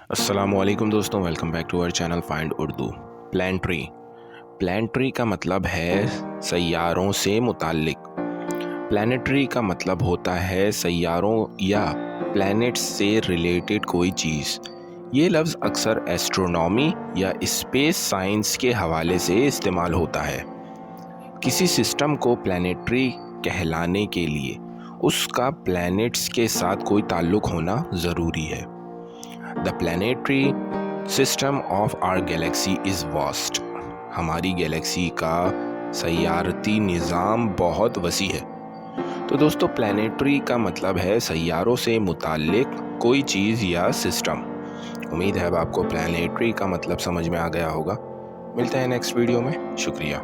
السلام علیکم دوستوں، ویلکم بیک ٹو اور چینل فائنڈ اردو۔ پلانٹری کا مطلب ہے سیاروں سے متعلق۔ پلانٹری کا مطلب ہوتا ہے سیاروں یا پلانٹس سے ریلیٹڈ کوئی چیز۔ یہ لفظ اکثر ایسٹرونومی یا اسپیس سائنس کے حوالے سے استعمال ہوتا ہے۔ کسی سسٹم کو پلانٹری کہلانے کے لیے اس کا پلانٹس کے ساتھ کوئی تعلق ہونا ضروری ہے۔ The planetary system of our galaxy is vast۔ ہماری گیلیکسی کا سیارتی نظام بہت وسیع ہے۔ تو دوستو، پلانٹری کا مطلب ہے سیاروں سے متعلق کوئی چیز یا سسٹم۔ امید ہے اب آپ کو پلانٹری کا مطلب سمجھ میں آ گیا ہوگا۔ ملتے ہیں نیکسٹ ویڈیو میں۔ شکریہ۔